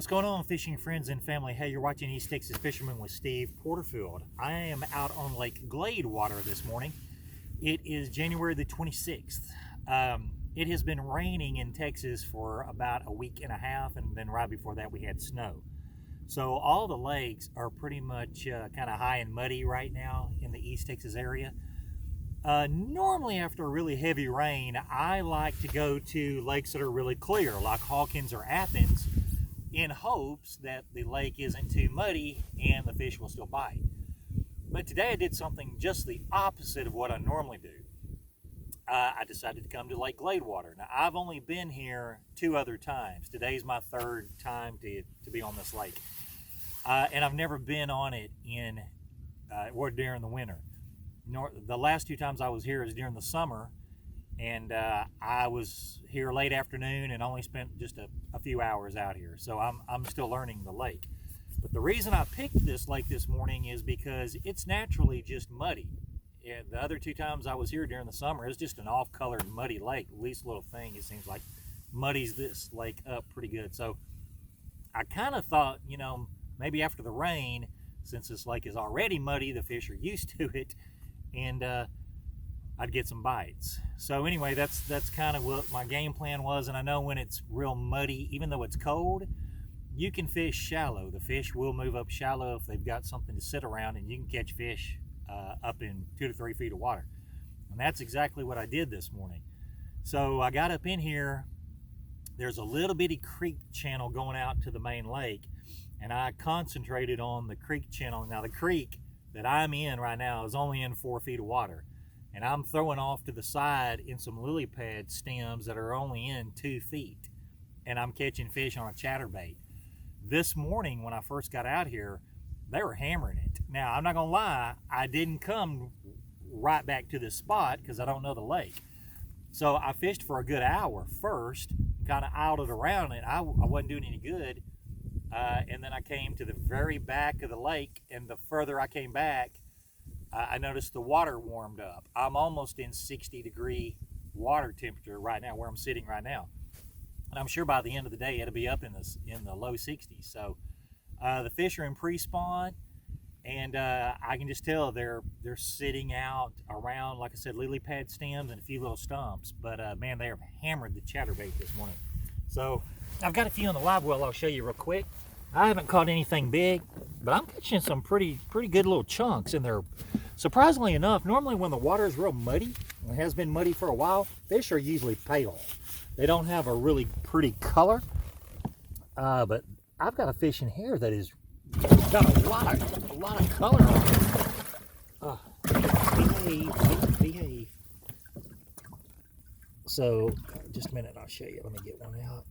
What's going on, fishing friends and family? Hey, you're watching East Texas Fisherman with Steve Porterfield. I am out on Lake Gladewater this morning. It is January the 26th. It has been raining in Texas for about a week and a half, and then right before that we had snow. So all the lakes are pretty much kind of high and muddy right now in the East Texas area. Normally after a really heavy rain, I like to go to lakes that are really clear, like Hawkins or Athens, in hopes that the lake isn't too muddy and the fish will still bite. But today I did something just the opposite of what I normally do. I decided to come to Lake Gladewater. Now, I've only been here 2 other times. Today's my 3rd time to be on this lake. And I've never been on it or during the winter. The last 2 times I was here was during the summer, and I was here late afternoon and only spent just a few hours out here. So I'm still learning the lake. But the reason I picked this lake this morning is because it's naturally just muddy. The other 2 times I was here during the summer, it's just an off-colored muddy lake. Least little thing, it seems like, muddies this lake up pretty good. So I kind of thought, maybe after the rain, since this lake is already muddy, the fish are used to it, and I'd get some bites. So anyway, that's kind of what my game plan was. And I know when it's real muddy, even though it's cold, you can fish shallow. The fish will move up shallow if they've got something to sit around, and you can catch fish up in 2 to 3 feet of water. And that's exactly what I did this morning. So I got up in here. There's a little bitty creek channel going out to the main lake, and I concentrated on the creek channel. Now the creek that I'm in right now is only in 4 feet of water, and I'm throwing off to the side in some lily pad stems that are only in 2 feet, and I'm catching fish on a chatterbait. This morning when I first got out here, they were hammering it. Now, I'm not gonna lie, I didn't come right back to this spot because I don't know the lake. So I fished for a good hour first, kind of idled around it. I wasn't doing any good. And then I came to the very back of the lake, and the further I came back, I noticed the water warmed up. I'm almost in 60-degree water temperature right now, where I'm sitting right now. And I'm sure by the end of the day, it'll be up in the low 60s. So the fish are in pre-spawn, and I can just tell they're sitting out around, like I said, lily pad stems and a few little stumps. But man, they have hammered the chatterbait this morning. So I've got a few on the live well I'll show you real quick. I haven't caught anything big, but I'm catching some pretty good little chunks, and they're surprisingly enough, normally when the water is real muddy, and it has been muddy for a while, fish are usually pale. They don't have a really pretty color, but I've got a fish in here that is got a lot of color on it. Behave. So just a minute, I'll show you. Let me get one out.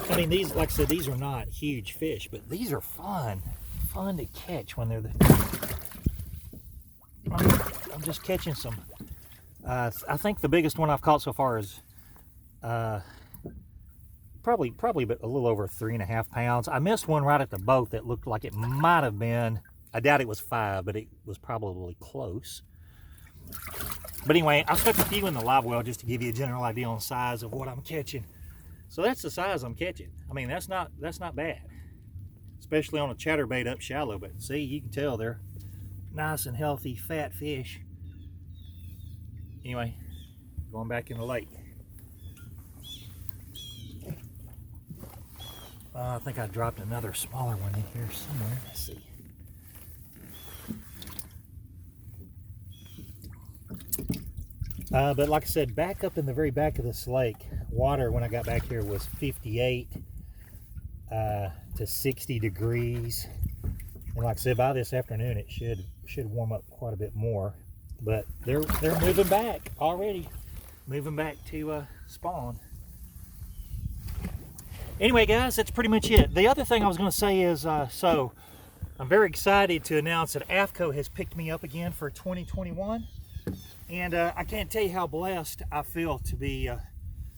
I mean, these, like I said, these are not huge fish, but these are fun to catch when they're I'm just catching some. I think the biggest one I've caught so far is probably a little over 3.5 pounds. I missed one right at the boat that looked like it might have been, I doubt it was 5, but it was probably close. But anyway, I stuck a few in the live well just to give you a general idea on the size of what I'm catching. So that's the size I'm catching. I mean, that's not bad, especially on a chatterbait up shallow. But see, you can tell they're nice and healthy, fat fish. Anyway, going back in the lake. I think I dropped another smaller one in here somewhere. Let's see. But like I said, back up in the very back of this lake, water when I got back here was 58 to 60 degrees. And like I said, by this afternoon it should warm up quite a bit more. But they're moving back already, moving back to spawn. Anyway, guys, that's pretty much it. The other thing I was going to say is, so I'm very excited to announce that AFCO has picked me up again for 2021. And I can't tell you how blessed I feel to be,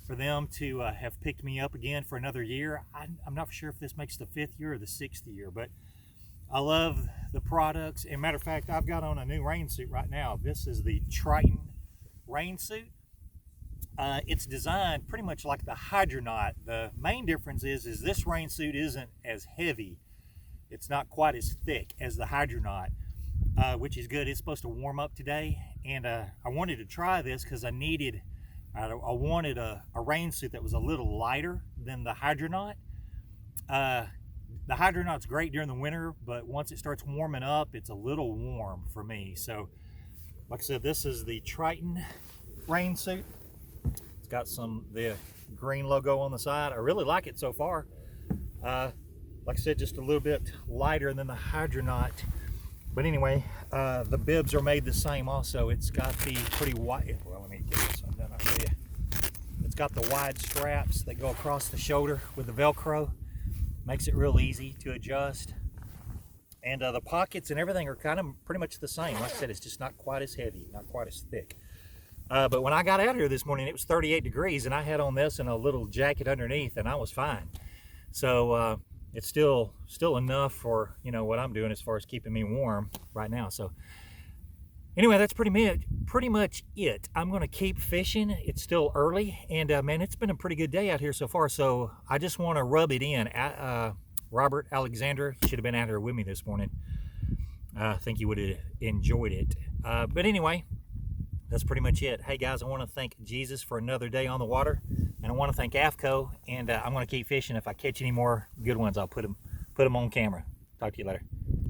for them to have picked me up again for another year. I'm not sure if this makes the 5th year or the 6th year, but I love the products. And matter of fact, I've got on a new rain suit right now. This is the Triton rain suit. It's designed pretty much like the hydronaut. The main difference is this rain suit isn't as heavy. It's not quite as thick as the hydronaut, which is good. It's supposed to warm up today, and I wanted to try this because I wanted a rain suit that was a little lighter than the hydronaut. The hydronaut's great during the winter, but once it starts warming up, it's a little warm for me. So, like I said, this is the Triton rain suit. It's got the green logo on the side. I really like it so far. Like I said, just a little bit lighter than the hydronaut. But anyway, the bibs are made the same also. It's got the pretty wide, well, let me get this one done, I'll show you. It's got the wide straps that go across the shoulder with the Velcro. Makes it real easy to adjust. And the pockets and everything are kind of pretty much the same. Like I said, it's just not quite as heavy, not quite as thick. But when I got out here this morning, it was 38 degrees, and I had on this and a little jacket underneath, and I was fine. So it's still enough for, you know, what I'm doing as far as keeping me warm right now. So anyway, that's pretty much it. I'm going to keep fishing. It's still early, and man, it's been a pretty good day out here so far. So I just want to rub it in. Robert Alexander should have been out here with me this morning. I think he would have enjoyed it. But anyway, that's pretty much it. Hey guys, I want to thank Jesus for another day on the water, and I want to thank AFCO, and I'm going to keep fishing. If I catch any more good ones, I'll put them on camera. Talk to you later.